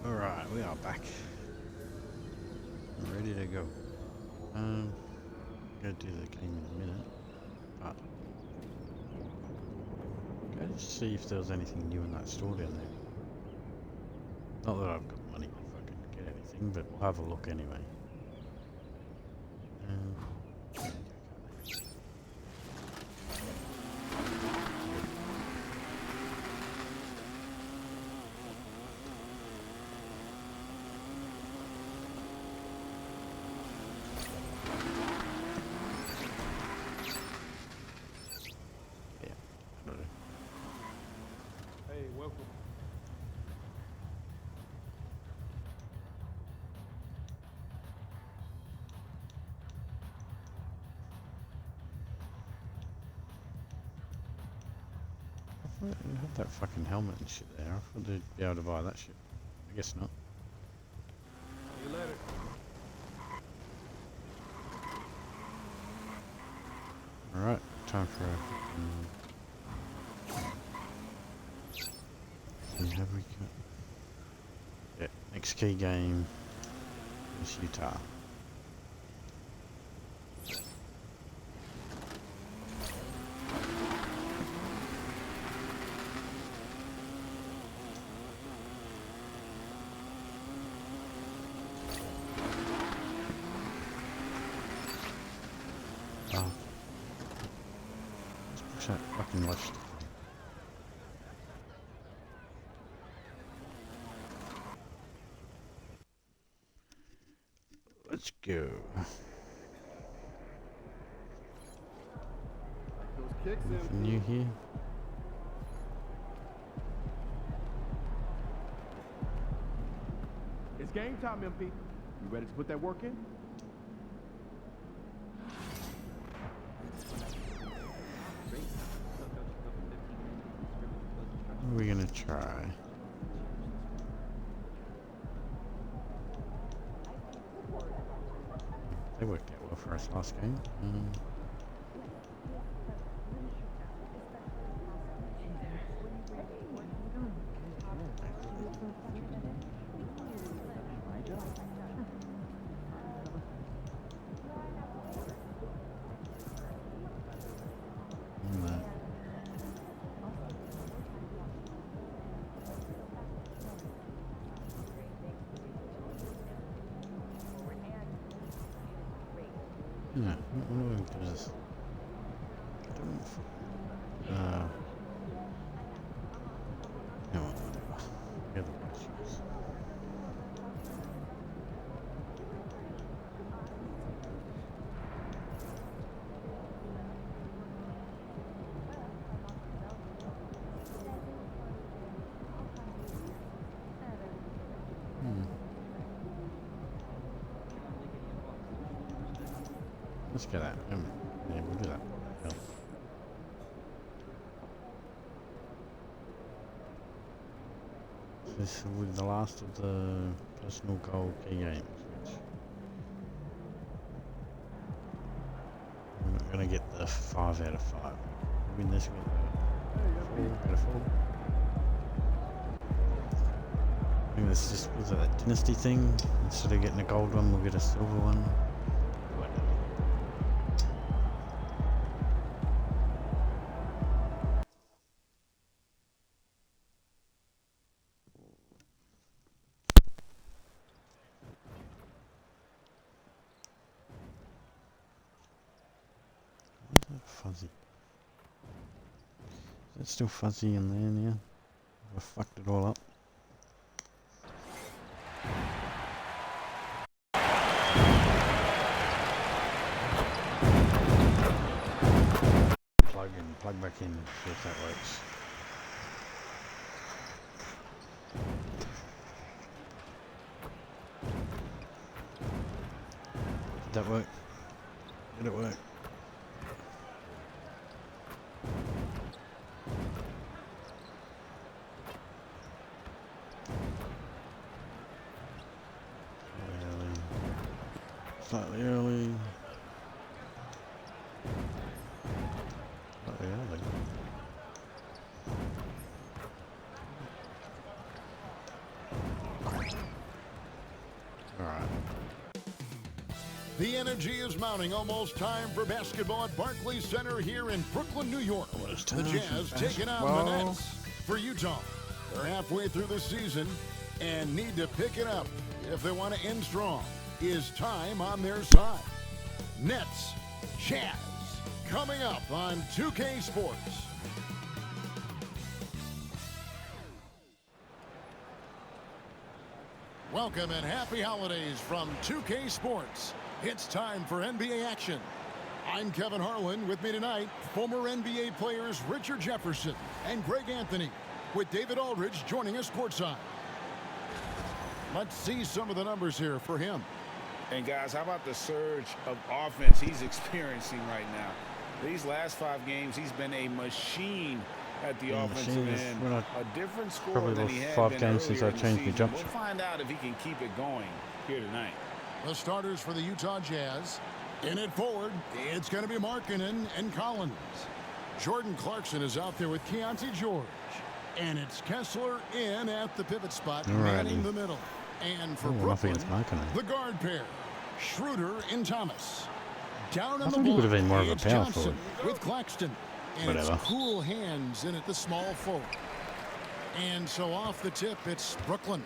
Alright, we are back. Ready to go. Go do the game in a minute, but go to see if there was anything new in that store down there. Not that I've got money to fucking get anything, but we'll have a look anyway. I have that fucking helmet and shit there. I thought they'd be able to buy that shit. I guess not. See you later. Alright, time for a... have we got... Yeah, next key game is Utah. Fucking left. Let's go. Those kicks in. Nothing new here. It's game time, MP. You ready to put that work in? What are we gonna try? They worked out well for us last game. Yeah, what do we do this? No, whatever. The other questions. Let's get that. Yeah, we'll do that. Hell. This will be the last of the personal goal key games, which we're not going to get the 5 out of 5. Win this, we get 4 out of 4. I think this just was that dynasty thing. Instead of getting a gold one, we'll get a silver one. Fuzzy. Is it still fuzzy in there now? I fucked it all up. Plug back in, see if that works. Did that work? Did it work? Slightly early. Slightly early. All right. The energy is mounting. Almost time for basketball at Barclays Center here in Brooklyn, New York. The Jazz taking on the Nets for Utah. They're halfway through the season and need to pick it up if they want to end strong. Is time on their side? Nets, Jazz, coming up on 2K Sports. Welcome and happy holidays from 2K Sports. It's time for NBA action. I'm Kevin Harlan. With me tonight, former NBA players Richard Jefferson and Greg Anthony, with David Aldridge joining us courtside. Let's see some of the numbers here for him. And guys, how about the surge of offense he's experiencing right now? These last 5 games, he's been a machine at the offensive end. A different score than he had been 5 games since I changed my jump shot. We'll find out if he can keep it going here tonight. The starters for the Utah Jazz. In it forward, it's going to be Markkanen and Collins. Jordan Clarkson is out there with Keontae George. And it's Kessler in at the pivot spot, manning the middle. And for Brooklyn, the guard pair, Schroeder and Thomas. Down in the would have been more of a it's power Johnson forward. with Claxton. And it's cool hands in at the small forward. And so off the tip, it's Brooklyn.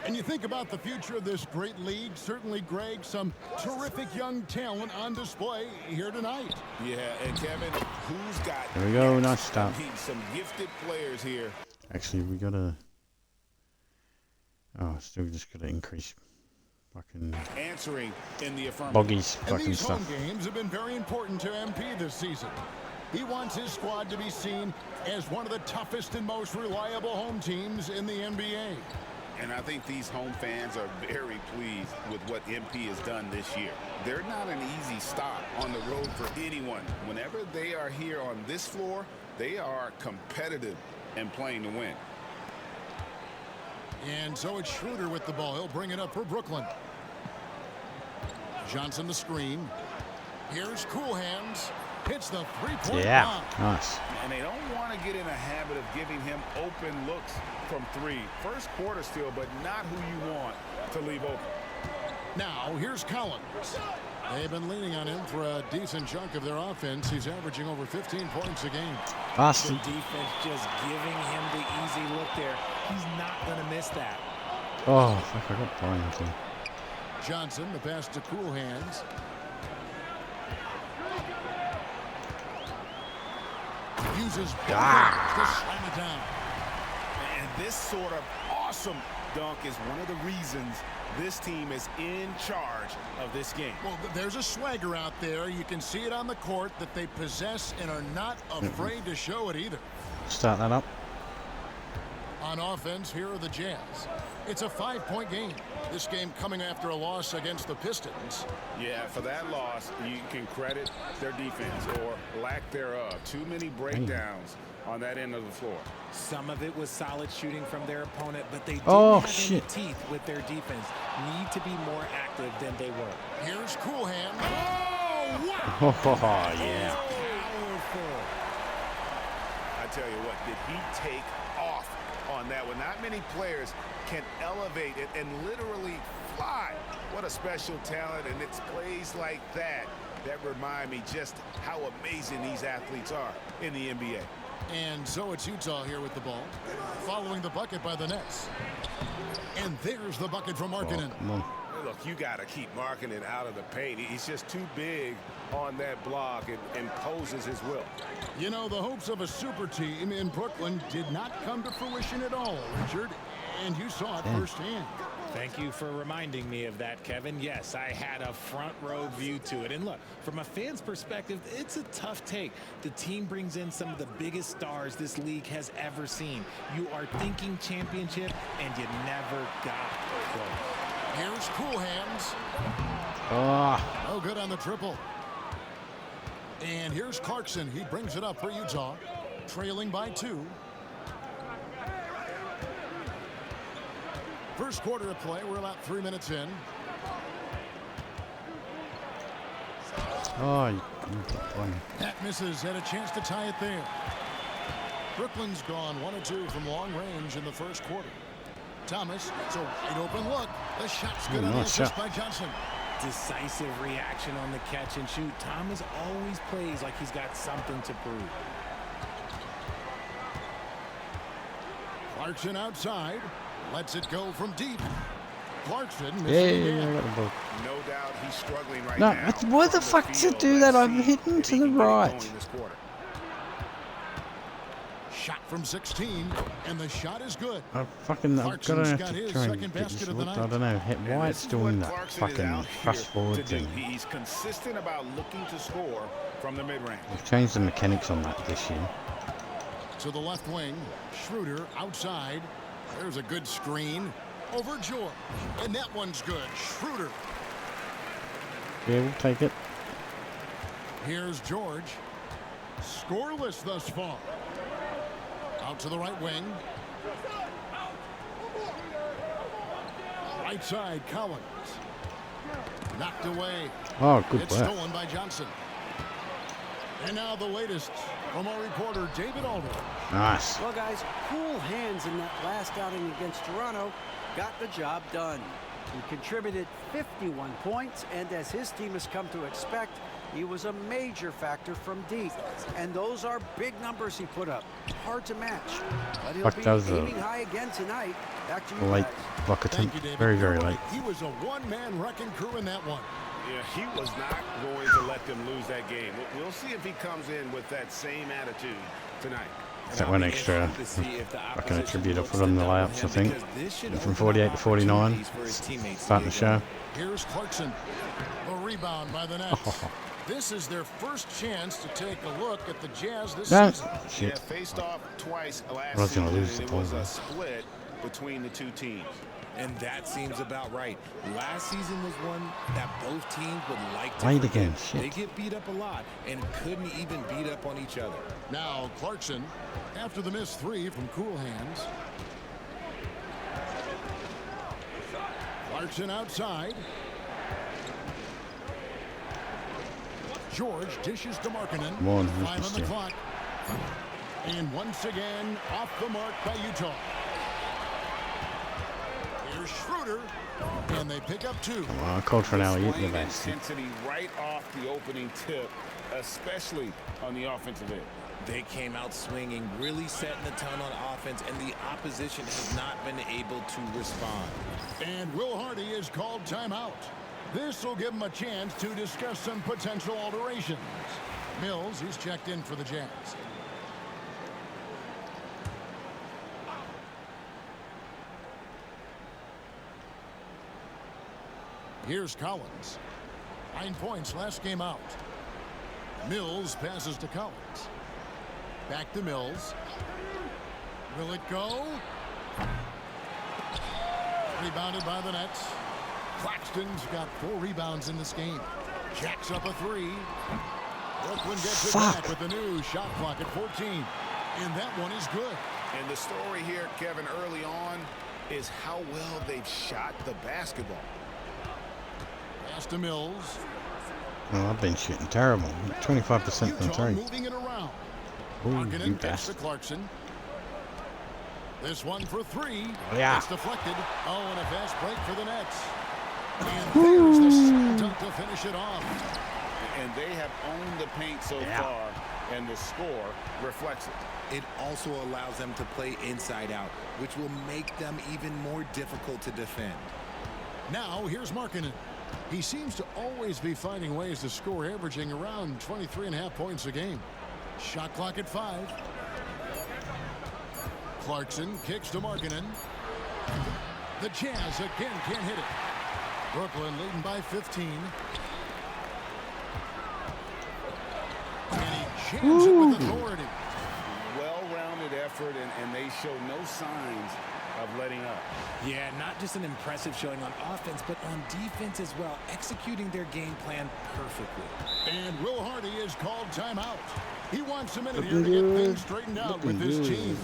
And you think about the future of this great league, certainly, Greg, some terrific young talent on display here tonight. Yeah, and Kevin, who's got... There we go, nice stop. Some gifted players here. Actually, we gotta... Oh, still just gotta increase fucking... Answering in the affirmative. Bogey's and fucking these stuff. home games have been very important to MP this season. He wants his squad to be seen as one of the toughest and most reliable home teams in the NBA. And I think these home fans are very pleased with what MP has done this year. They're not an easy stop on the road for anyone. Whenever they are here on this floor, they are competitive and playing to win. And so it's Schroeder with the ball. He'll bring it up for Brooklyn. Johnson the screen. Here's Cool Hands. Hits the three-point block. Nice. And they don't want to get in a habit of giving him open looks from 3. First quarter still, but not who you want to leave open. Now, here's Collins. They've been leaning on him for a decent chunk of their offense. He's averaging over 15 points a game. Awesome. The defense just giving him the easy look there. He's not going to miss that. Oh, fuck, I got blind too. Johnson, the pass to Cool Hands. Uses both hands to slam it down. And this sort of awesome dunk is one of the reasons this team is in charge of this game. Well, there's a swagger out there. You can see it on the court that they possess and are not afraid to show it either. Start that up. On offense, here are the Jazz. It's a 5-point game. This game coming after a loss against the Pistons. Yeah, for that loss, you can credit their defense or lack thereof. Too many breakdowns on that end of the floor. Some of it was solid shooting from their opponent, but they didn't have any teeth with their defense. Need to be more active than they were. Here's Cool Hand. Oh, wow! Oh, yeah. Powerful. I tell you what, did he take off on that one? Not many players can elevate it and literally fly. What a special talent, and it's plays like that that remind me just how amazing these athletes are in the NBA. And so it's Utah here with the ball, following the bucket by the Nets. And there's the bucket from Markkanen. Look, you got to keep Markkanen out of the paint. He's just too big on that block and imposes his will. You know, the hopes of a super team in Brooklyn did not come to fruition at all, Richard. And you saw it firsthand. Thank you for reminding me of that, Kevin. Yes, I had a front row view to it. And look, from a fan's perspective, it's a tough take. The team brings in some of the biggest stars this league has ever seen. You are thinking championship, and you never got close. Here's Cool Hands. No good on the triple. And here's Clarkson. He brings it up for Utah, trailing by 2. First quarter of play. We're about 3 minutes in. Oh, That misses. Had a chance to tie it there. Brooklyn's gone 1 of 2 from long range in the first quarter. Thomas, it's a wide open look. The shot's good on the nice assist shot. by Johnson. Decisive reaction on the catch and shoot. Thomas always plays like he's got something to prove. Clarkson outside. Lets it go from deep. Clarkson Yeah, missing yeah, I again. got the ball. No doubt he's struggling right No, now. why the from fuck does it field. do that? Let's I'm see hitting if to he the can get it right. going this quarter. Shot from 16, and the shot is good. I've gotta Clarkson's have got to his try and second get basket this of the looked. night. I don't know why And it's this is doing what that Clarkson is fucking out fast here forward to do. thing. He's consistent about looking to score from the mid-range. They've changed the mechanics on that this year. To the left wing, Schroeder outside. There's a good screen over George, and that one's good. Schroeder. Yeah, we'll take it. Here's George. Scoreless thus far. Out to the right wing. Right side, Collins. Knocked away. Oh, good It's work. stolen by Johnson. And now the latest from our reporter, David Alder. Nice. Well, guys, cool hands in that last outing against Toronto got the job done. He contributed 51 points, and as his team has come to expect, he was a major factor from deep. And those are big numbers he put up. Hard to match. But he'll Fuck, that was be a aiming high again tonight. Back to you Late guys. block Thank attempt. you, David. Very, You're very right. late. He was a one-man wrecking crew in that one. Yeah, he was not going to let them lose that game. We'll see if he comes in with that same attitude tonight. That one extra fucking attribute I put on the layups, I think. From 48 to 49. Starting the show. Here's Clarkson. The rebound by the Nets. This is their first chance to take a look at the Jazz this No. season. Yeah, Shit. faced off twice last I was gonna season. lose the It ball, was man. a split between the two teams. And that seems about right. Last season was one that both teams would like to Played forget. again, shit. They get beat up a lot and couldn't even beat up on each other. Now Clarkson, after the missed three from cool hands. Clarkson outside. George dishes to Markkanen. Come on, 5 on the Mr. clock. And once again, off the mark by Utah. Here's Schroeder. And they pick up 2. Come on, I called for an alley-oop, the Displaying best. intensity right off the opening tip, especially on the offensive end. They came out swinging, really setting the tone on offense, and the opposition has not been able to respond. And Will Hardy is called timeout. This will give him a chance to discuss some potential alterations. Mills, he's checked in for the Jazz. Here's Collins. 9 points last game out. Mills passes to Collins. Back to Mills. Will it go? Rebounded by the Nets. Claxton's got 4 rebounds in this game. Jacks up a 3. Brooklyn gets it back with the new shot clock at 14. And that one is good. And the story here, Kevin, early on is how well they've shot the basketball. Pass to Mills. Well, I've been shooting terrible. 25% from Utah 3. moving it around. Ooh, you Markkanen gets to bastard. Clarkson. This one for 3. Yeah. It's deflected. Oh, and a fast break for the Nets. And there's the slam dunk to finish it off. And they have owned the paint so far, and the score reflects it. It also allows them to play inside out, which will make them even more difficult to defend. Now, here's Markkanen. He seems to always be finding ways to score, averaging around 23.5 points a game. Shot clock at 5. Clarkson kicks to Markkanen. The Jazz again can't hit it. Brooklyn leading by 15. And he jams it with authority. Well-rounded effort, and they show no signs of letting up. Yeah, not just an impressive showing on offense, but on defense as well, executing their game plan perfectly. And Will Hardy is called timeout. He wants a minute here to get things straightened out with this team.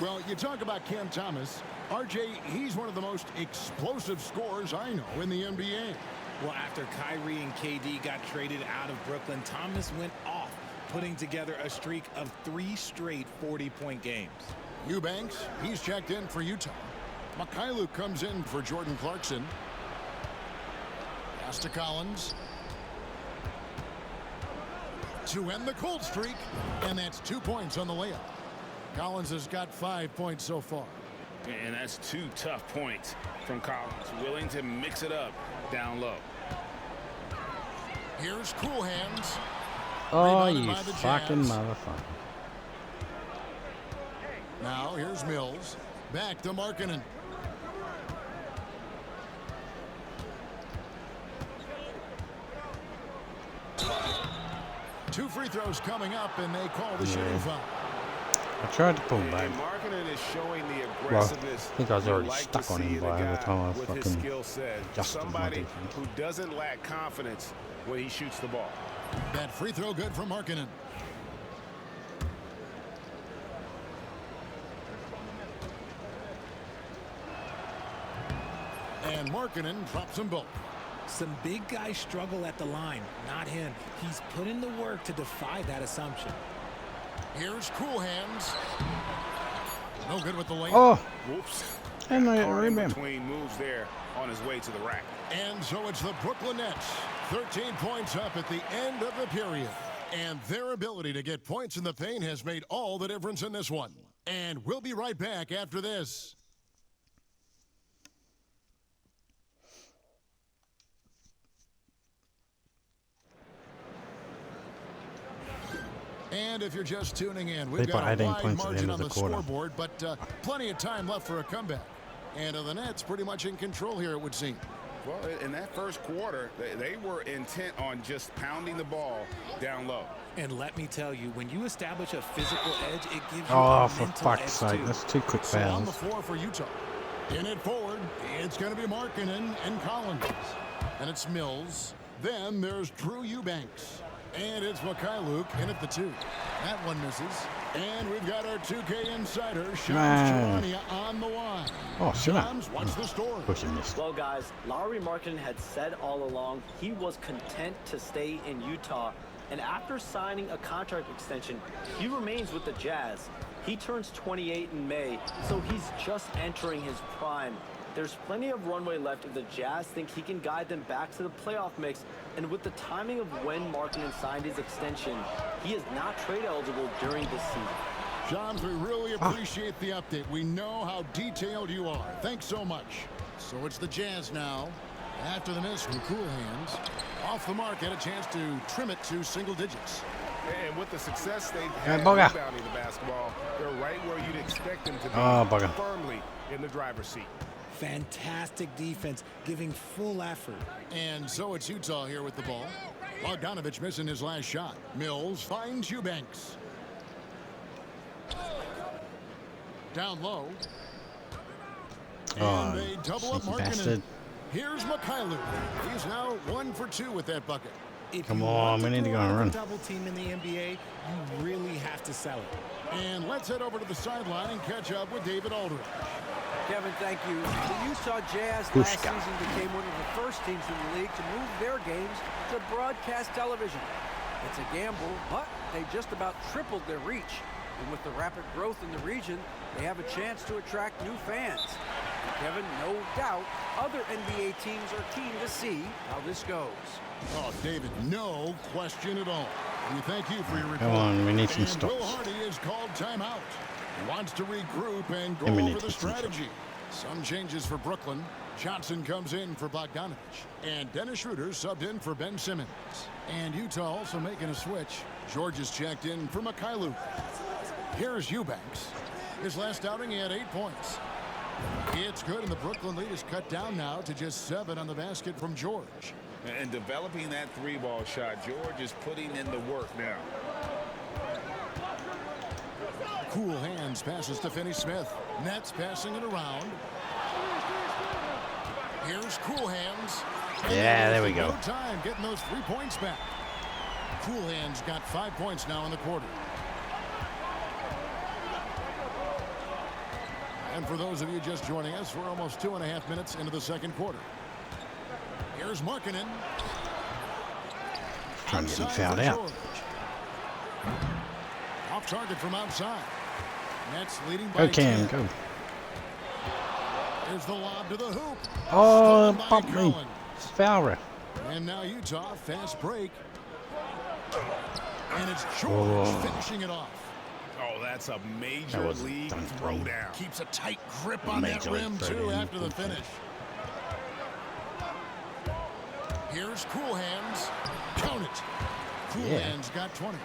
Well, you talk about Cam Thomas. RJ, he's one of the most explosive scorers I know in the NBA. Well, after Kyrie and KD got traded out of Brooklyn, Thomas went off, putting together a streak of 3 straight 40-point games. Eubanks, he's checked in for Utah. McCullough comes in for Jordan Clarkson. Pass to Collins. To end the cold streak, and that's 2 points on the layup. Collins has got 5 points so far. And that's 2 tough points from Collins. Willing to mix it up down low. Here's Cool Hands. Oh, Rebounded you by the fucking Jazz. motherfucker. Now here's Mills. Back to Markkanen. Two free throws coming up, and they call the shooting foul. I tried to pull back. And Markkanen is showing the Well, aggressiveness. I think I was you already like stuck to on him see the by the guy time I with his fucking skill set. adjusted my Somebody defense. who doesn't lack confidence when he shoots the ball. That free throw good for Markkanen. And Markkanen drops them both. Some big guys struggle at the line, not him. He's put in the work to defy that assumption. Here's Cool Hands. No good with the layup. Oh, Whoops. and I Caught in rebound. between moves there on his way to the rack. And so it's the Brooklyn Nets. 13 points up at the end of the period. And their ability to get points in the paint has made all the difference in this one. And we'll be right back after this. And if you're just tuning in, we've They got put a 18 wide points at the margin end on of the the quarter. scoreboard, but plenty of time left for a comeback. And the Nets pretty much in control here, it would seem. Well, in that first quarter, they were intent on just pounding the ball down low. And let me tell you, when you establish a physical edge, it gives you Oh, a for mental fuck's edge sake, too. that's 2 quick So on the fouls. floor for Utah. In it forward, it's going to be Markkanen and Collins. And it's Mills. Then there's Drew Eubanks. And it's McCullough in at the 2. That one misses. And we've got our 2K insider, Shams Man. Charania, on the line. Oh, shut up. Shams, what's the story? Pushing this. Well, guys, Lauri Markkanen had said all along he was content to stay in Utah. And after signing a contract extension, he remains with the Jazz. He turns 28 in May, so he's just entering his prime. There's plenty of runway left if the Jazz think he can guide them back to the playoff mix. And with the timing of when Markkanen signed his extension, he is not trade eligible during this season. Shams, we really appreciate the update. We know how detailed you are. Thanks so much. So it's the Jazz now. After the miss from Cool Hands. Off the mark, had a chance to trim it to single digits. And with the success they've had bugger. rebounding the basketball, they're right where you'd expect them to be, Oh, bugger. firmly in the driver's seat. Fantastic defense, giving full effort. And so it's Utah here with the ball. Bogdanovich missing his last shot. Mills finds Eubanks. Down low. And Oh, they double up sneaky Markkanen. bastard. Here's McCullough. He's now 1 for 2 with that bucket. If Come you on, want we to need to pull go and off a run. double team in the NBA, you really have to sell it. And let's head over to the sideline and catch up with David Aldridge. Kevin, thank you. The Utah Jazz last Pushka. season became one of the first teams in the league to move their games to broadcast television. It's a gamble, but they just about tripled their reach. And with the rapid growth in the region, they have a chance to attract new fans. And Kevin, no doubt, other NBA teams are keen to see how this goes. Oh, David, no question at all. We thank you for your report. Come on, we need some And Will stops. Hardy is called timeout. He wants to regroup and go And we need over the to see some strategy. Some changes for Brooklyn. Johnson comes in for Bogdanovich. And Dennis Schroeder subbed in for Ben Simmons. And Utah also making a switch. George is checked in for McCullough. Here's Eubanks. His last outing, he had 8 points. It's good, and the Brooklyn lead is cut down now to just 7 on the basket from George. And developing that 3-ball shot, George is putting in the work now. Cool Hands passes to Finney Smith. Nets passing it around. Here's Cool Hands. Yeah, there we go. No time getting those 3 points back. Cool Hands got 5 points now in the quarter. And for those of you just joining us, we're almost 2.5 minutes into the second quarter. Here's Markkanen. Trying to get him Outside fouled for out. George. Off target from outside. Nets leading by Go, Cam, 10. go. Here's the lob to the hoop. Oh, Stolen by bumped me. Collins. Foul. And now Utah, fast break. And it's George Oh. finishing it off. Oh, that's a That major was league done throwdown. Keeps a tight grip on that Major league rim, too, throwdown. after the finish. Here's Cool Hands. Count it. Cool Yeah. Hands got 20.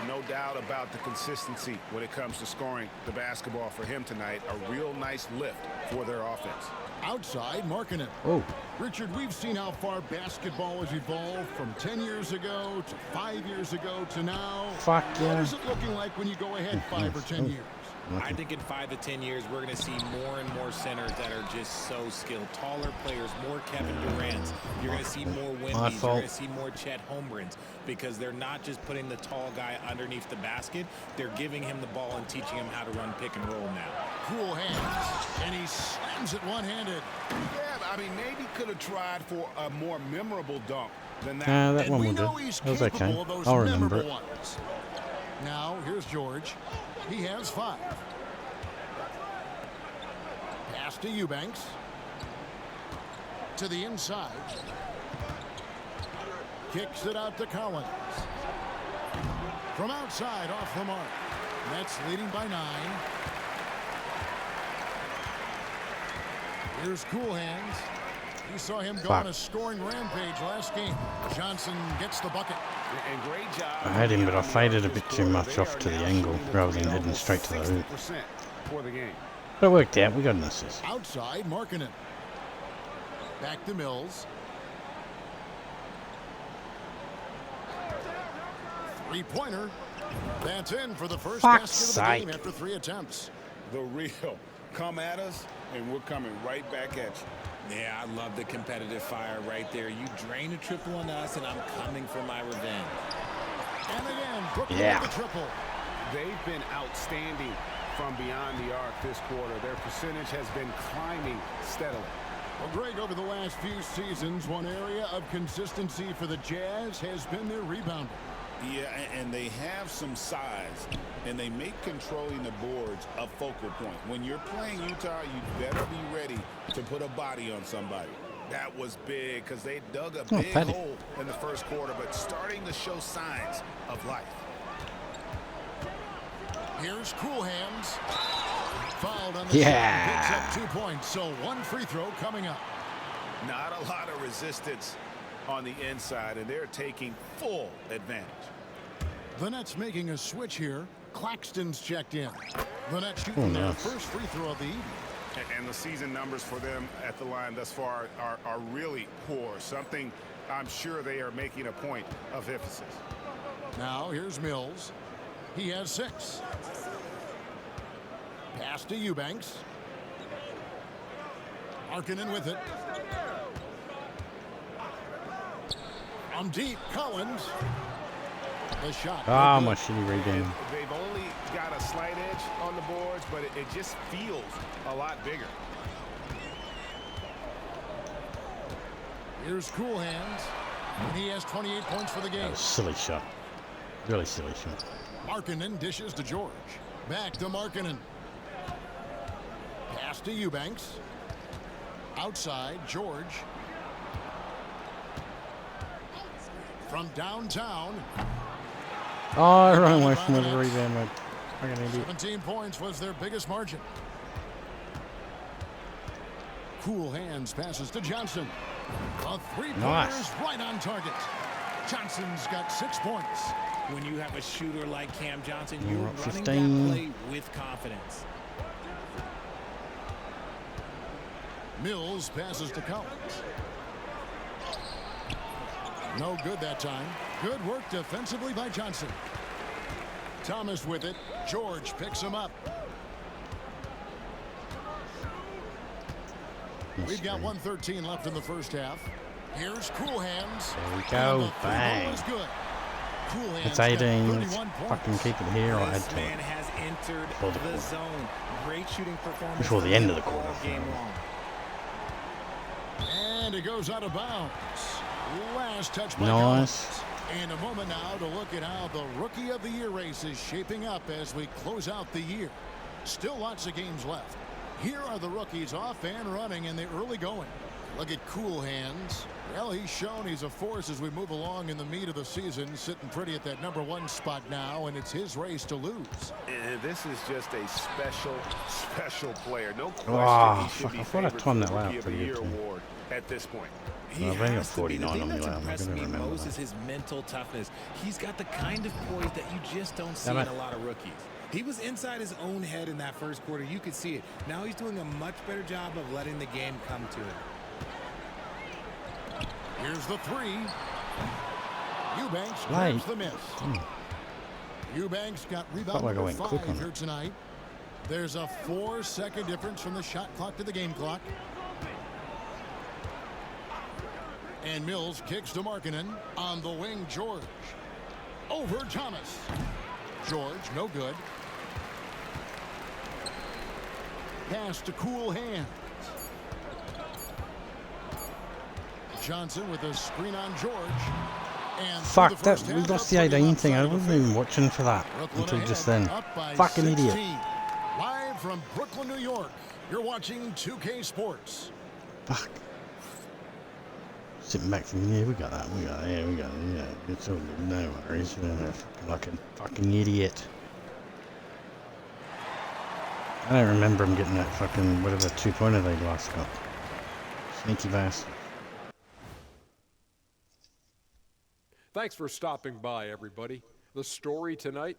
No doubt about the consistency when it comes to scoring the basketball for him tonight. A real nice lift for their offense. Outside, Markkanen. Oh, Richard, we've seen how far basketball has evolved from 10 years ago to 5 years ago to now. fuck What yeah. is it looking like when you go ahead 5 or 10 years? I think in 5 to 10 years, we're going to see more and more centers that are just so skilled. Taller players, more Kevin Durant's. You're going to see more Wemby's. You're fault. going to see more Chet Holmgrens because they're not just putting the tall guy underneath the basket. They're giving him the ball and teaching him how to run pick and roll now. Cool Hands. And he slams it one-handed. Yeah, I mean, maybe could have tried for a more memorable dunk than that. That And one we will do. know he's That was okay. capable of those I'll remember memorable it. ones. Now, here's George. He has 5. Pass to Eubanks. To the inside. Kicks it out to Collins. From outside, off the mark. Nets leading by 9. Here's Cool Hands. You saw him go on a scoring rampage last game. Johnson gets the bucket. And great job. I had him, but I faded a bit too much off to the angle rather than heading straight to the hoop. 60% for the game. But it worked out. We got an assist. Outside, Markkanen. Back to Mills. Three-pointer. That's in for the first Fuck's basket of the game sake. after 3 attempts. The real. Come at us, and we're coming right back at you. Yeah, I love the competitive fire right there. You drain a triple on us, and I'm coming for my revenge. And again, Brooklyn Yeah. with the triple. They've been outstanding from beyond the arc this quarter. Their percentage has been climbing steadily. Well, Greg, over the last few seasons, one area of consistency for the Jazz has been their rebounding. Yeah, and they have some size, and they make controlling the boards a focal point. When you're playing Utah, you better be ready to put a body on somebody. That was big because they dug a big Patty. hole in the first quarter, but starting to show signs of life. Here's Cool Hands. Fouled on the Yeah. shot. Picks up 2 points, so 1 free throw coming up. Not a lot of resistance on the inside, and they're taking full advantage. The Nets making a switch here. Claxton's checked in. The Nets shooting their nice. first free throw of the evening. And the season numbers for them at the line thus far are really poor. Something I'm sure they are making a point of emphasis. Now here's Mills. He has 6. Pass to Eubanks. Markkanen with it. From deep, Collins. The shot. Ah, no my good. shitty rebound. They've only got a slight edge on the boards, but it just feels a lot bigger. Here's Cool Hands. And he has 28 points for the That game. was a silly shot. Really silly shot. Markkanen dishes to George. Back to Markkanen. Pass to Eubanks. Outside, George. From downtown. Oh, I ran away from the rebound, mate. Fucking idiot. 17 points was their biggest margin. Cool Hands passes to Johnson. A three-pointer Nice. is right on target. Johnson's got 6 points. When you have a shooter like Cam Johnson, We're you're up running 15. that play with confidence. Mills passes to Collins. No good that time. Good work defensively by Johnson. Thomas with it. George picks him up. We've got 1:13 left in the first half. Here's Cool Hands. There we And go. the three Bang. ball is good. Cool Hands It's got 18. Let's 31 points. fucking keep it here or add This to man it. has entered Before the the quarter. zone. Great shooting performance Before the end of the all quarter. game long. And it goes out of bounds. Last touch by Nice. Collins. In a moment now to look at how the Rookie of the Year race is shaping up as we close out the year. Still lots of games left. Here are the rookies off and running in the early going. Look at Cool Hands. Well, he's shown he's a force as we move along in the meat of the season, sitting pretty at that #1 spot now, and it's his race to lose. This is just a special player. No question Oh, he should fuck, be I thought I favored timed for that the out Rookie of the pretty Year good, too. award at this point. He I've only got has to be. 49 The on thing me, that's I'm impressed gonna me remember most that. is his mental toughness. He's got the kind of poise that you just don't see in a lot of rookies. He was inside his own head in that first quarter. You could see it. Now he's doing a much better job of letting the game come to him. Here's the three. Eubanks Right. grabs the miss. Eubanks got rebound Felt like I number went quick 5 on here it. tonight. There's a 4-second difference from the shot clock to the game clock. And Mills kicks to Markkanen. On the wing, George. Over Thomas. George, no good. Pass to Cool Hands. Johnson with a screen on George. And Fuck, through the that first we half, lost up the to 18 thing. I outside of the wasn't even field. watching for that Brooklyn until just ahead, then. up by Fucking 16. idiot. Live from Brooklyn, New York, you're watching 2K Sports. Fuck. Sitting back thinking, yeah, we got that, we got it, yeah, we got it, yeah. It's all good, no worries. Like a fucking idiot. I don't remember him getting that fucking, whatever 2-pointer they last got. Sneaky bastard. Thanks for stopping by, everybody. The story tonight,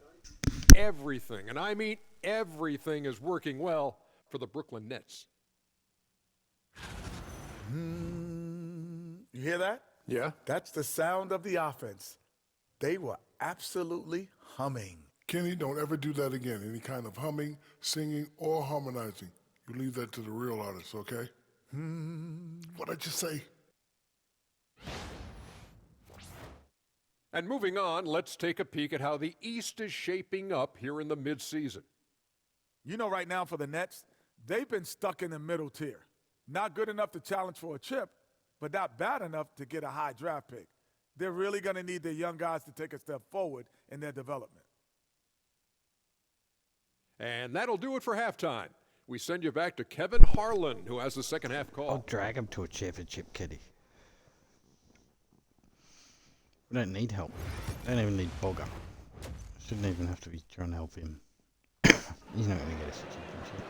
everything, and I mean everything, is working well for the Brooklyn Nets. You hear that? Yeah? That's the sound of the offense. They were absolutely humming. Kenny, don't ever do that again. Any kind of humming, singing, or harmonizing. You leave that to the real artists, okay? What'd I just say? And moving on, let's take a peek at how the East is shaping up here in the midseason. You know, right now for the Nets, they've been stuck in the middle tier. Not good enough to challenge for a chip, but not bad enough to get a high draft pick. They're really going to need their young guys to take a step forward in their development. And that'll do it for halftime. We send you back to Kevin Harlan, who has the second half call. I'll drag him to a championship, Kitty. We don't need help. Don't even need Bogger. Shouldn't even have to be trying to help him. He's not going to get us a championship.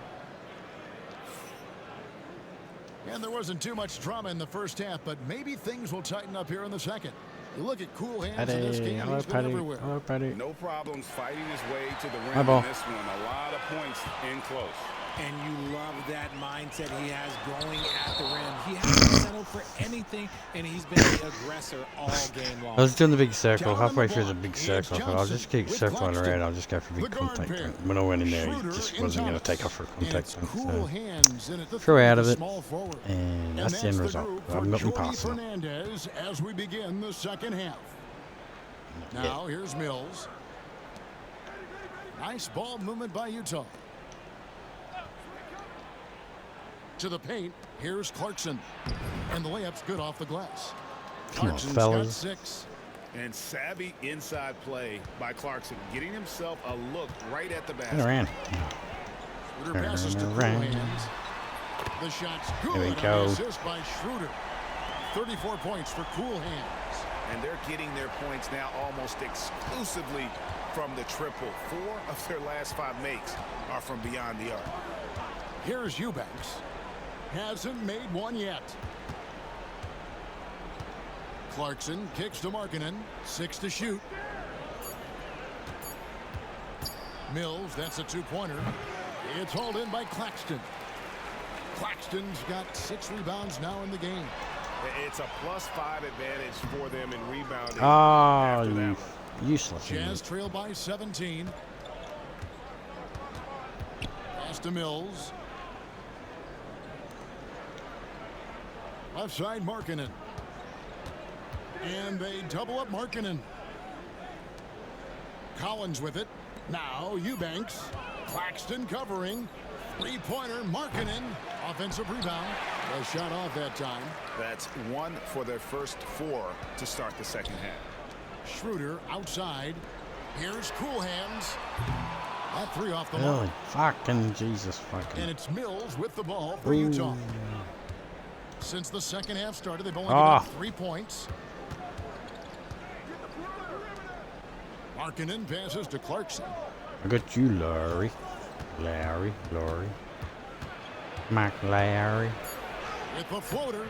And there wasn't too much drama in the first half, but maybe things will tighten up here in the second. You look at Cool Hands in this game, Hello, he's been Paddy. everywhere. Hello, Paddy. No problems fighting his way to the Hi, rim ball. in this one. A lot of points in close. And you love that mindset he has going at the rim. He hasn't settled for anything, and he's been the aggressor all game long. I was doing the big circle, Down on halfway the through the block, big here's circle. I thought I'll just keep Johnson circling with around. I'll just go for The big guard contact. pair. When I went in there, Schroeder he just in wasn't going to Thomas. take off for a And contact. it's Cool Hands in at the threw out of the it, small forward. and that's the end result. group I for haven't got me Jordy passing. Fernandez as we begin the second half. Now here's Mills. Nice ball movement by Utah. To the paint, here's Clarkson. And the layup's good off the glass. Come on, Clarkson's got fellas. 6. And savvy inside play by Clarkson, getting himself a look right at the Turn basket. around. Schroeder passes to Turn Cool around. Hands. The shot's good. There we on the go. assist by Schroeder. 34 points for Cool Hands. And they're getting their points now almost exclusively from the triple. 4 of their last 5 makes are from beyond the arc. Here's Eubanks. Hasn't made one yet. Clarkson kicks to Markkanen. 6 to shoot. Mills, that's a 2-pointer. It's hauled in by Claxton. Claxton's got 6 rebounds now in the game. It's a +5 advantage for them in rebounding. Ah, after that you one. useless. Jazz trail by 17. Pass to Mills. Left side, Markkanen. And they double up Markkanen. Collins with it. Now Eubanks. Claxton covering. 3-pointer, Markkanen. Offensive rebound. A shot off that time. That's 1 for their first 4 to start the second half. Schroeder outside. Here's Cool Hands. That 3 off the Really? mark. Fucking Jesus fucking. And it's Mills with the ball for Utah. Since the second half started, they've only given up 3 points. Markkanen passes to Clarkson. I got you, Larry. Larry. McLarry. With the floater.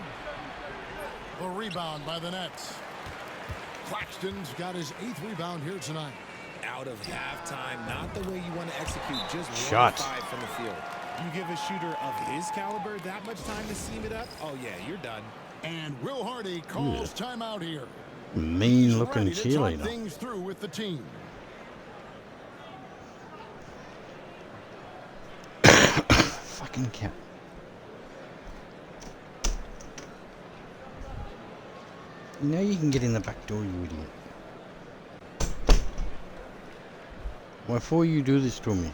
The rebound by the Nets. Claxton's got his 8th rebound here tonight. Out of halftime, not the way you want to execute, just 1 Shot. 5 from the field. You give a shooter of his caliber that much time to seam it up, oh yeah, you're done. And Will Hardy calls timeout here. Mean looking Ready to talk cheerleader. things through with the team. Fucking cat. You know you can get in the back door, you idiot. Before you do this to me.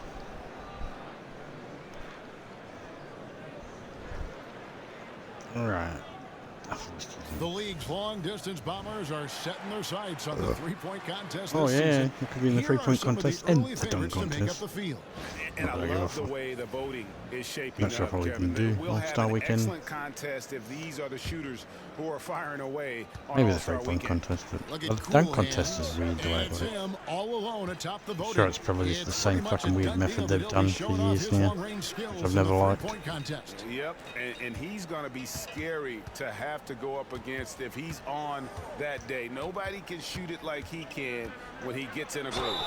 Alright. The league's long-distance bombers are setting their sights on the three-point contest Oh this yeah, season. it could be in the Here are three-point some of contest the and early the dunk favorites to make up contest. the field. And I Not very love the often. way the voting is shaping Not sure up, how we Kevin. can do We'll have All-Star an Weekend. excellent contest if these are the shooters who are firing away on Maybe the All-Star three-point Weekend. contest. Look The at dunk cool contest hands. is weird the way And it it's works. him all alone atop the voting. Sure, it's probably just the It's same pretty much fucking a weird done method deal they've that done he'll be for showing off years his now, long-range skills which I've in never the liked. three-point contest. Yep, and he's going to be scary to have to go up against if he's on that day. Nobody can shoot it like he can when he gets in a groove.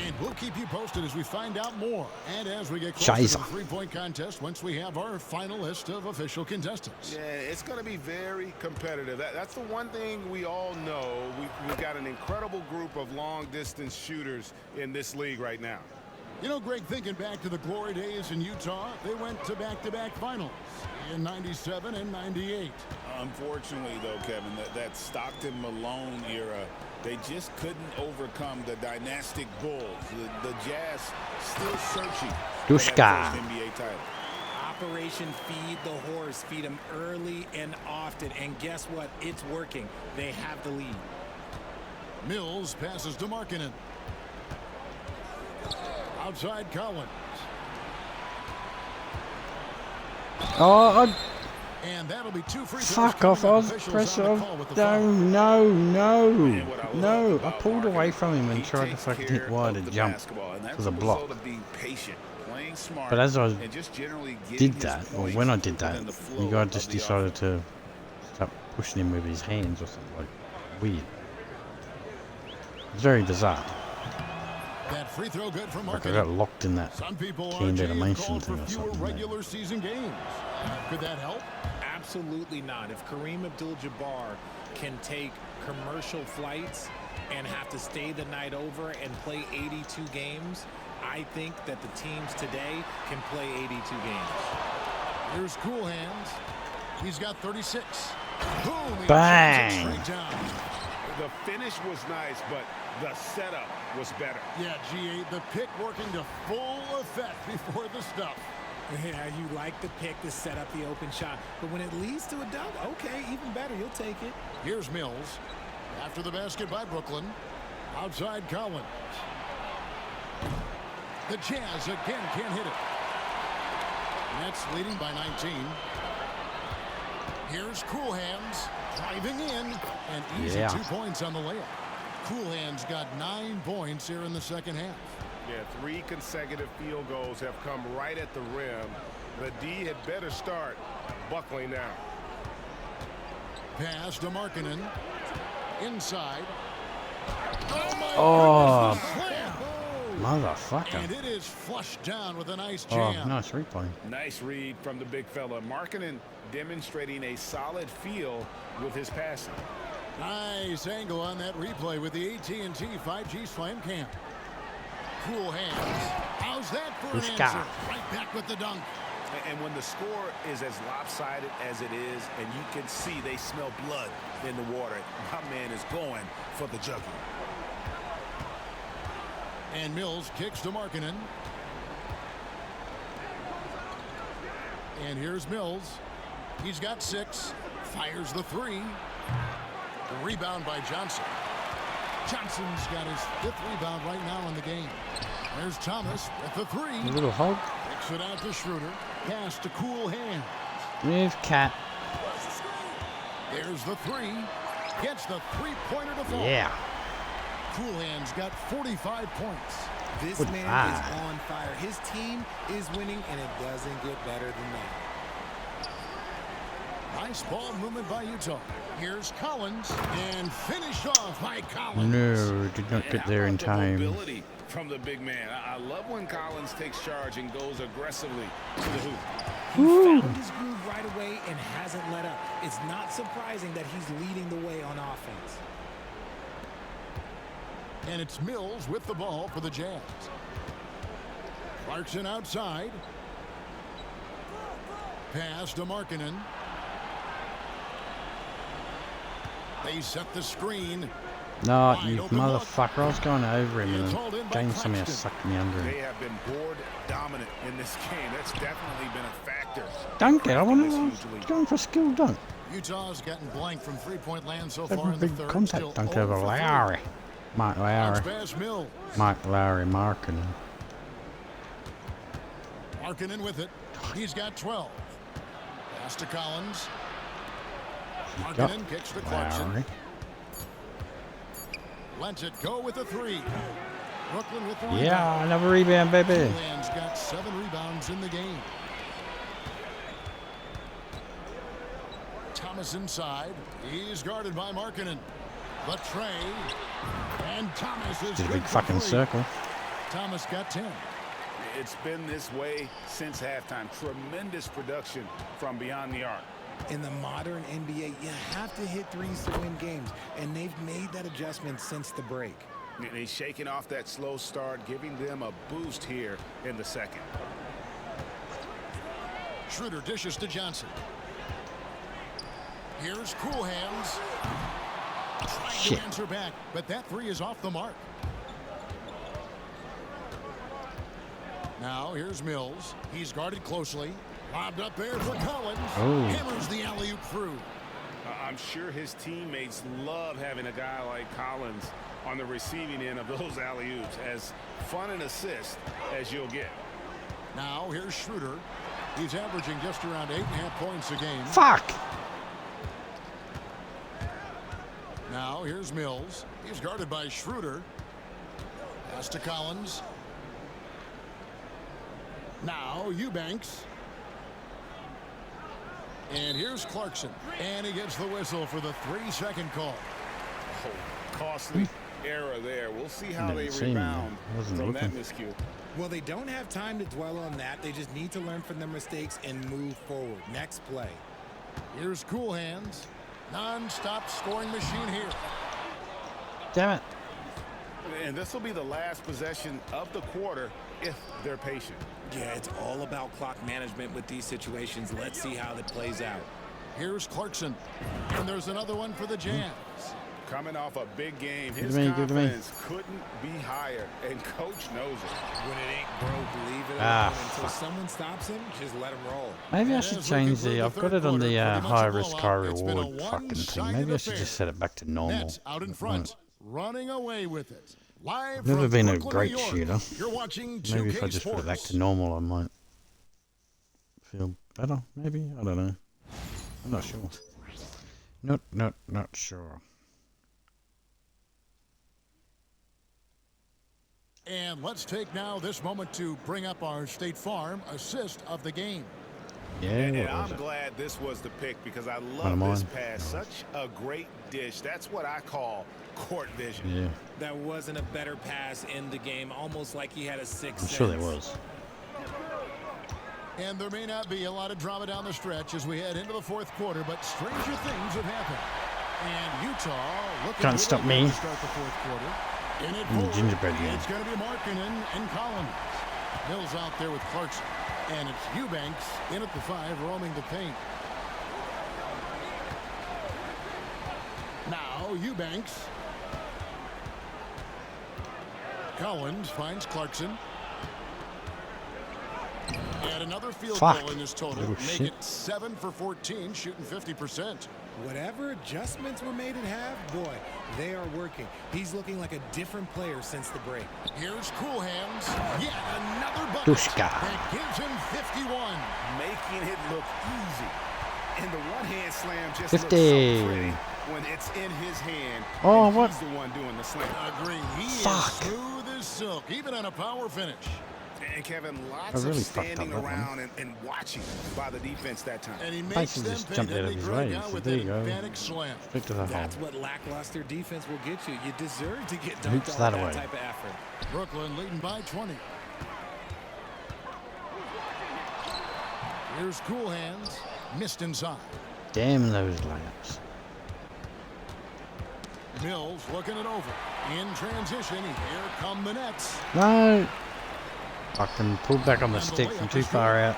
And we'll keep you posted as we find out more. And as we get closer to the Scheiße. three-point contest, once we have our final list of official contestants. Yeah, it's going to be very competitive. That's the one thing we all know. We've got an incredible group of long-distance shooters in this league right now. You know, Greg, thinking back to the glory days in Utah, they went to back-to-back finals in 97 and 98. Unfortunately, though, Kevin, that Stockton-Malone era, they just couldn't overcome the dynastic Bulls. The Jazz still searching for Dushka. that first NBA title. Operation Feed the Horse. Feed them early and often. And guess what? It's working. They have the lead. Mills passes to Markkanen. Outside Collins. Oh, And that'll be 2 free throws. fuck coming off. up. I was Officials pressure. on the call with the foul. No. I pulled away from him and He tried to takes fucking care hit wide of to the jump basketball, and that's for the a block. result of being patient, playing smart, But as I and just generally getting did his that, or points when I did that, within the the flow guy of just the decided to start pushing him with his hands or something, like, weird. It's very bizarre. That free throw good from Like I got Markkanen. locked in that Some people canned RJ, have animation called for thing or fewer something. Like. regular season games. Could that help? Absolutely not. If Kareem Abdul-Jabbar can take commercial flights and have to stay the night over and play 82 games, I think that the teams today can play 82 games. Here's Cool Hands. He's got 36. Boom! He Bang! shoots it straight down. The finish was nice, but the setup was better. Yeah, G8, the pick working to full effect before the stuff. Yeah, you like the pick to set up the open shot. But when it leads to a dunk, okay, even better. You'll take it. Here's Mills. After the basket by Brooklyn. Outside Collins. The Jazz again can't hit it. Nets leading by 19. Here's Cool Hands driving in. And easy 2 points on the layup. Cool Hands got 9 points here in the second half. Yeah, 3 consecutive field goals have come right at the rim. The D had better start buckling down. Pass to Markkanen. Inside. Oh, Slam! motherfucker. And it is flushed down with a nice Oh, jam. nice replay. Nice read from the big fella. Markkanen demonstrating a solid feel with his passing. Nice angle on that replay with the AT&T 5G Slam Cam. Cool Hands. How's that for an Dushka. answer? Right back with the dunk. And when the score is as lopsided as it is, and you can see they smell blood in the water, my man is going for the jugular. And Mills kicks to Markkanen. And here's Mills. He's got 6. Fires the 3. The rebound by Johnson. Johnson's got his 5th rebound right now in the game. There's Thomas with the 3. A little hog. Kicks it out to Schroeder. Pass to Cool Hand. Move, cat. There's the 3. Gets the 3-pointer to fall. Yeah. Cool Hand's got 45 points. This Good man eye. is on fire. His team is winning, and it doesn't get better than that. Nice ball movement by Utah. Here's Collins, and finished off by Collins. No, did not get there in And how about the time. mobility from the big man? I love when Collins takes charge and goes aggressively to the hoop. He found his groove right away and hasn't let up. It's not surprising that he's leading the way on offense. And it's Mills with the ball for the Jazz. Clarkson outside. Pass to Markkanen. They set the screen. No, Wide you open look. motherfucker. I was going over him It's hauled in and by James somehow Claxton. sucked me under They him. have been board dominant in this game. That's definitely been a factor. Dunk it. I want This to hugely. going for a skill dunk. Utah's gotten blank from three-point land so Have far a in the big third. contact Still dunk 0 over for 3. Lowry. Mike Lowry. Bounce pass Mills. Mike Lowry marking. Markkanen with it. He's got 12. Pass to Collins. Markkanen kicks to Clarkson. Lowry. Lets it go with the 3. Brooklyn with the Yeah, rebound. another rebound, baby. Coolhand's got 7 rebounds in the game. Thomas inside. He's guarded by Markkanen. The tray. And Thomas is Did a good big for fucking 3. circle. Thomas got 10. It's been this way since halftime. Tremendous production from beyond the arc. In the modern NBA, you have to hit threes to win games, and they've made that adjustment since the break. And he's shaking off that slow start, giving them a boost here in the second. Schroeder dishes to Johnson. Here's Cool Hands. Trying Shit. to answer back, but that 3 is off the mark. Now here's Mills. He's guarded closely. Lobbed up there for Collins. Oh. Hammers the alley-oop through. I'm sure his teammates love having a guy like Collins on the receiving end of those alley-oops. As fun an assist as you'll get. Now here's Schroeder. He's averaging just around 8.5 points a game. Fuck. Now here's Mills. He's guarded by Schroeder. Pass to Collins. Now Eubanks. And here's Clarkson. And he gets the whistle for the 3-second call. Oh, costly error there. We'll see how Never they seen that. rebound Wasn't from that looking. miscue. Well, they don't have time to dwell on that. They just need to learn from their mistakes and move forward. Next play. Here's Cool Hands. Non-stop scoring machine here. Damn it. And this will be the last possession of the quarter if they're patient. Yeah, it's all about clock management with these situations. Let's see how that plays out. Here's Clarkson. And there's another one for the Jazz. Coming off a big game, Good his to me, good to me. confidence couldn't be higher, and coach knows it. When it ain't broke, leave it Ah, alone. Until fuck. someone stops him, just let him roll. Maybe I And should as we change conclude the. the I've got third it on quarter, the pretty much a high risk, blowout. high It's been a reward fucking thing. one-sided Maybe I should affair. just set it back to normal. Nets out in front, running away with it. Live Never from been a Brooklyn, great New York. shooter. You're watching 2K Maybe if I just put it back Sports. to normal, I might feel better. Maybe, I don't know. I'm not sure. Not sure. And let's take now this moment to bring up our State Farm assist of the game. Yeah, And what was I'm it? glad this was the pick because I One love of this mine. pass. Such a great dish. That's what I call court vision. Yeah, That wasn't a better pass in the game, almost like he had a sixth I'm sure there sense. was. And there may not be a lot of drama down the stretch as we head into the fourth quarter, but stranger things have happened. And Utah looking Can't really stop good me. to start the fourth quarter. In it I'm the forward, gingerbread man. it's going to be Markkanen and Collins. Mills out there with Clarkson. And it's Eubanks in at the 5, roaming the paint. Now Eubanks. Collins finds Clarkson. And another field Fuck. goal in this total. Little Make shit. it 7 for 14, shooting 50%. Whatever adjustments were made at half, boy, they are working. He's looking like a different player since the break. Here's Cool Hands. Yet another bucket. Dushka. That gives him 51. Making it look easy. And the one-hand slam just 50. looks so pretty when it's in his hand. Oh, and what? He's the one doing the slam. Agree. He Fuck. is smooth as silk, even on a power finish. And Kevin, lots really of fucked up standing that one. around and watching by the defense that time. And he makes Basically them just pay, jumped out doesn't of he, his Greg, way, out so with there that you go. emphatic slam. Straight to the hole. That's what lackluster defense will get you. You deserve to get Hoops dunked that on away. that type of effort. Brooklyn leading by 20. Here's Cool Hands. Missed inside. Damn those layups. Mills looking it over. In transition, here come the Nets. No. Fucking pulled back on the stick from too far out.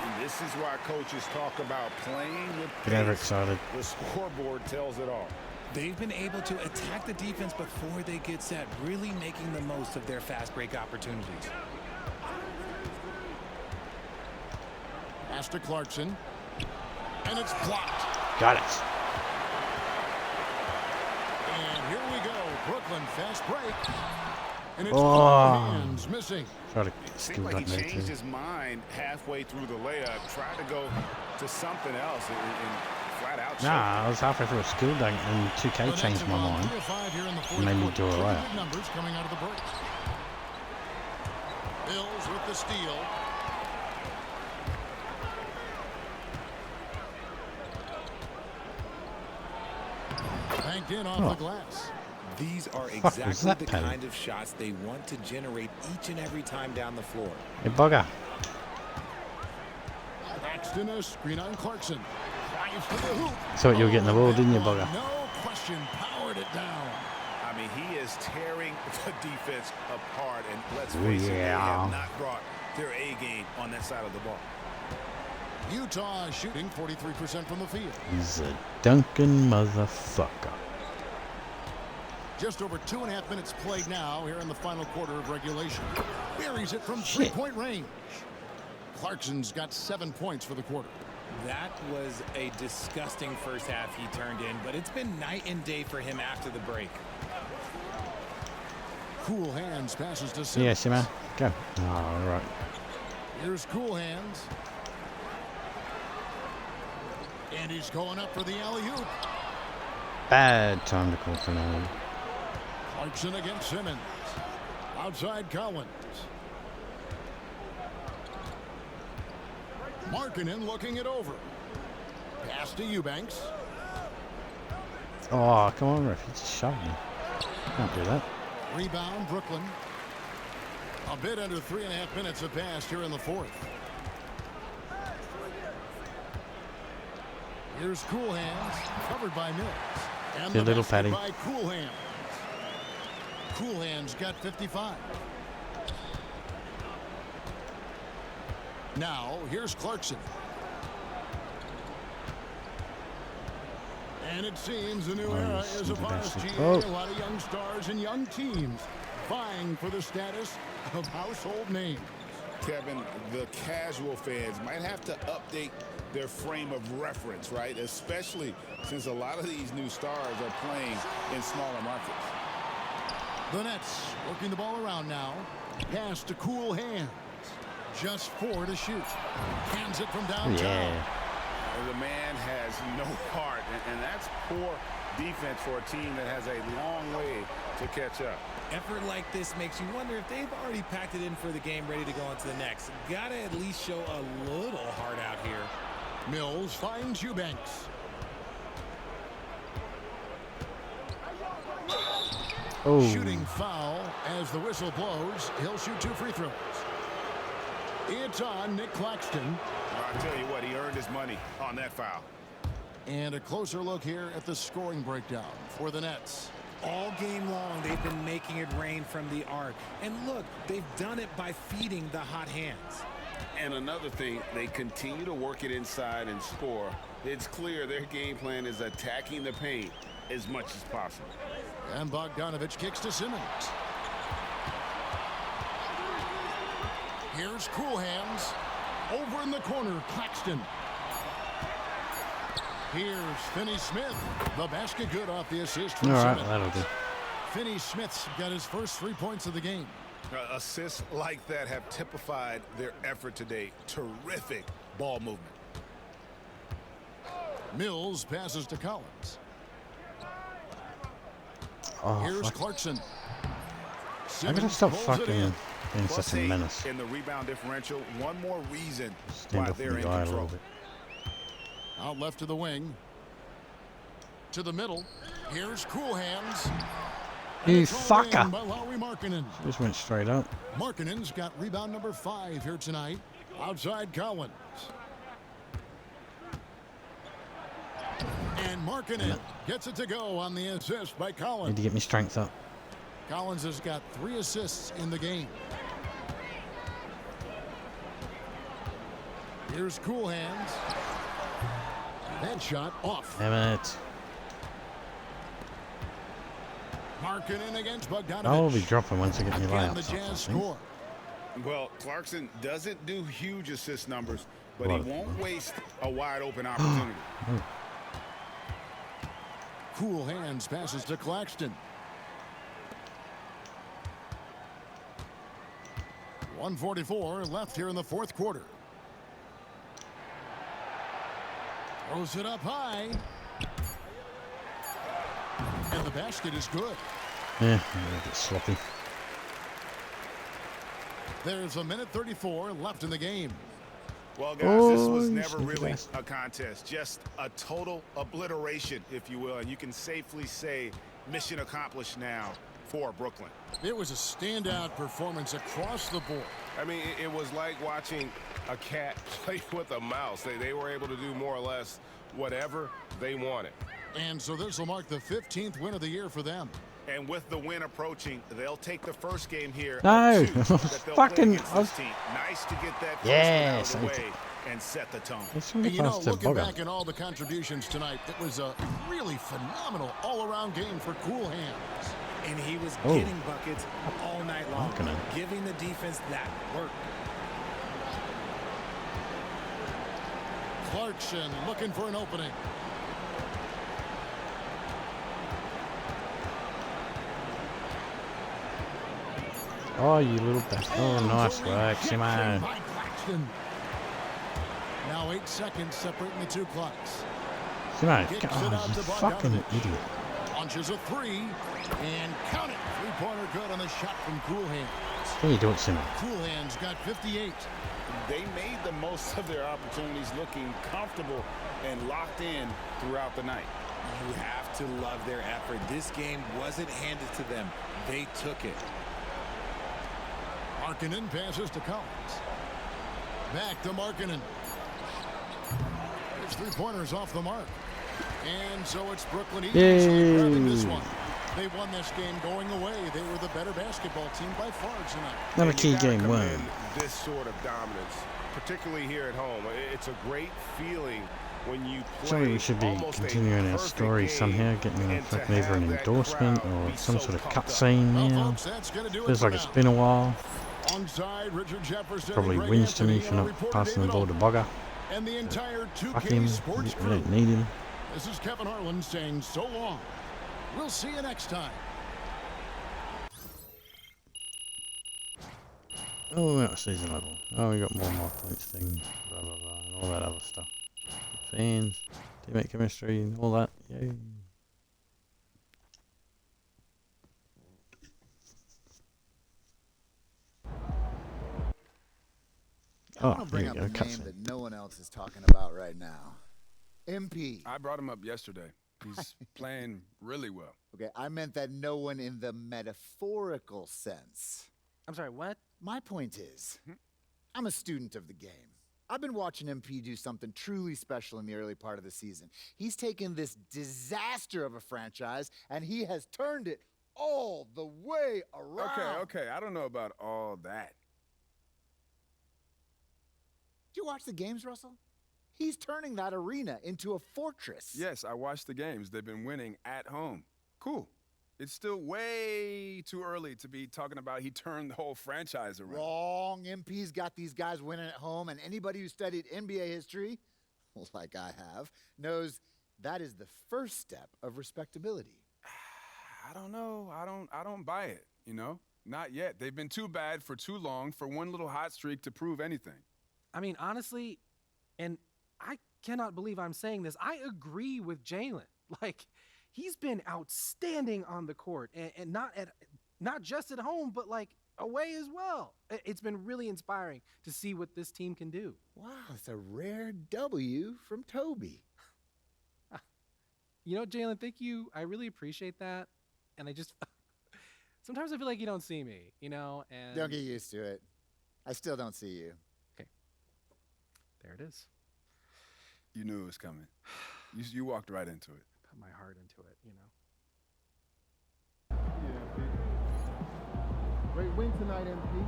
And this is why coaches talk about playing with Get pace. overexcited. The scoreboard tells it all. They've been able to attack the defense before they get set, really making the most of their fast break opportunities. Pass to Clarkson. And it's blocked. Got it. And here we go. Brooklyn fast break. And it's Oh. Hands missing. Try to It steal seemed like that he there changed too. his mind halfway through the layup, tried to go to something else, and flat out. Nah, I was halfway through a skill dunk and 2K changed my mind. 3-5 here in the fourth And made me quarter. do a Pretty layup. good numbers coming out of the break. Bills with the steal. Banked in off the glass. These are was exactly that the penny? kind of shots they want to generate each and every time down the floor. Hey, bugger. Paxton a screen on Clarkson. Drives to the hoop. So you were getting the ball, didn't you, bugger? No question, powered it down. I mean, he is tearing the defense apart, and let's Ooh, face it, they yeah. have not brought their A game on that side of the ball. Utah shooting 43% from the field. He's a Duncan motherfucker. Just over 2.5 minutes played now here in the final quarter of regulation. Buries it from Shit. three-point range. Clarkson's got 7 points for the quarter. That was a disgusting first half he turned in, but it's been night and day for him after the break. Cool Hands passes to Yeah, Simmons. Simmer. Go. All right. Here's Cool Hands. And he's going up for the alley-oop. Bad time to call for an alley. Clarkson against Simmons. Outside Collins. Markkanen looking it over. Pass to Eubanks. Oh, come on, ref. You just shoved me. Can't do that. Rebound, Brooklyn. A bit under 3.5 minutes have passed here in the fourth. Here's Cool Hands, covered by Mills. And Good the little basket Patty. by Cool Hands. Cool Hands got 55. Now, here's Clarkson. And it seems the new Oh, era you is upon us, stupid GA. bastard. A lot of young stars and young teams vying for the status of household names. Kevin, the casual fans might have to update their frame of reference, right? Especially since a lot of these new stars are playing in smaller markets. The Nets working the ball around now. Pass to Cool Hands. Just 4 to shoot. Hands it from downtown. Yeah. The man has no heart, and that's poor defense for a team that has a long way to catch up. Effort like this makes you wonder if they've already packed it in for the game, ready to go on to the next. Gotta at least show a little heart out here. Mills finds Eubanks. Oh. Shooting foul as the whistle blows. He'll shoot 2 free throws. It's on Nick Claxton. I tell you what, he earned his money on that foul. And a closer look here at the scoring breakdown for the Nets. All game long, they've been making it rain from the arc. And look, they've done it by feeding the hot hands. And another thing, they continue to work it inside and score. It's clear their game plan is attacking the paint as much as possible. And Bogdanovich kicks to Simmons. Here's Cool Hands. Over in the corner, Claxton. Here's Finney Smith. The basket good off the assist from All right, Smith. that'll do. Finney Smith's got his first 3 points of the game. Assists like that have typified their effort today. Terrific ball movement. Mills passes to Collins. Oh, Here's fuck. Clarkson. I gotta stop pulls it in. fucking being such a +8 menace. in the rebound differential. One more reason Stand why off they're the in guy a control. little bit. Out left to the wing. To the middle. Here's Cool Hands. You It's all in fucker. by Lauri Markkanen. Just went straight up. Markkanen's got rebound number 5 here tonight. Outside Collins. And Markkanen gets it to go on the assist by Need Collins. to get my strength up. Collins has got 3 assists in the game. Here's Cool Hands. That shot off. Damn it. Markkanen against Bogdanovic. I'll be dropping once I get my Again, the layups up, I Jazz think. score. Well, Clarkson doesn't do huge assist numbers, but he Lot of won't them. waste a wide open opportunity. Cool Hands passes to Claxton. 1:44 left here in the fourth quarter. Throws it up high. And the basket is good. Yeah, a little bit sloppy. There's 1:34 left in the game. Well, guys, this was Oh, never sneaky really bastard. a contest, just a total obliteration, if you will. And you can safely say mission accomplished now for Brooklyn. It was a standout performance across the board. I mean, it was like watching a cat play with a mouse. They were able to do more or less whatever they wanted. And so this will mark the 15th win of the year for them. And with the win approaching, they'll take the first game here. No, of 2 that they'll play fucking- against this team. Nice to get that first Yes, one out of I the way and set the tone. It's And really you know, fast to looking bugger. back at all the contributions tonight, it was a really phenomenal all-around game for Cool Hands. And he was Oh. getting buckets all night long, Markkanen. giving the defense that work. Clarkson looking for an opening. Oh, you little bastard. Oh, And nice the work, rejection Simon. by Claxton. Now 8 seconds separating the two clocks. Simon, Kicks it oh, out you to fucking Bogdanovic. idiot. Launches a 3 and count it. 3-pointer good on the shot from Cool Hands. What are you doing, Simon? Cool Hands got 58. They made the most of their opportunities, looking comfortable and locked in throughout the night. You have to love their effort. This game wasn't handed to them. They took it. Markkanen passes to Collins. Back to Markkanen. His 3-pointers off the mark. And so it's Brooklyn easily grabbing this one. They won this game going away. They were the better basketball team by far tonight. Another And you key gotta game win. commend this sort of dominance, particularly here at home. It's a great feeling when you play. Surely we should be almost a continuing our perfect story game somehow, getting a and to fucking either an have that endorsement crowd or be some so sort of pumped up. cutscene Well, now. folks, that's going to do it Feels for like now. it's been a while. Alongside Richard Jefferson Probably and Greg wins to me Anthony for and our not reporter passing the David ball to Oldham. Bogger. And the entire Fuck 2K him. Sports We crew. don't need him. This is Kevin Harlan saying so long. We'll see you next time. Oh, we're at season level. Oh, we got more points things, blah blah blah, and all that other stuff. Fans, teammate chemistry, and all that. Yay. I want Oh, to bring here up we a go. name Cutscene. that no one else is talking about right now. MP. I brought him up yesterday. He's playing really well. Okay, I meant that no one in the metaphorical sense. I'm sorry, what? My point is, I'm a student of the game. I've been watching MP do something truly special in the early part of the season. He's taken this disaster of a franchise and he has turned it all the way around. Okay. I don't know about all that. Do you watch the games, Russell? He's turning that arena into a fortress. Yes, I watched the games. They've been winning at home. Cool. It's still way too early to be talking about he turned the whole franchise around. Wrong. MP's got these guys winning at home, and anybody who studied NBA history, like I have, knows that is the first step of respectability. I don't know. I don't buy it, you know? Not yet. They've been too bad for too long for one little hot streak to prove anything. I mean, honestly, and I cannot believe I'm saying this, I agree with Jalen. Like, he's been outstanding on the court, and not just at home, but like away as well. It's been really inspiring to see what this team can do. Wow, it's a rare W from Toby. You know, Jalen, thank you. I really appreciate that. And I just sometimes I feel like you don't see me, you know, and Don't get used to it. I still don't see you. Okay. There it is. You knew it was coming. You walked right into it. Put my heart into it, you know. Great win tonight, MP.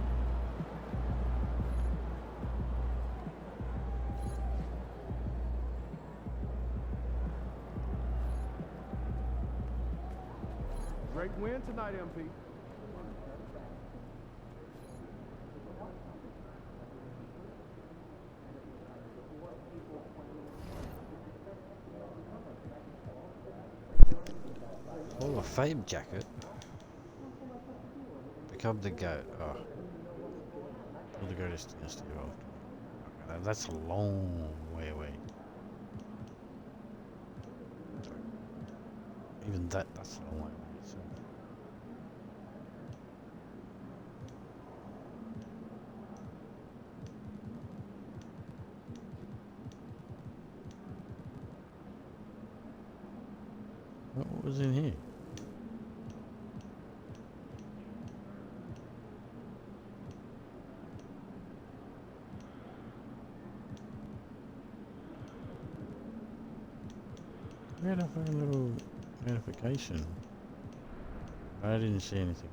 Great win tonight, MP. Hall of Fame jacket. Become the GOAT. Oh. Or the greatest dynasty of all time. Okay, that's a long way away. Even that's a long way away. So. What was in here? We had a little notification. I didn't see anything.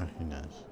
Oh, who knows?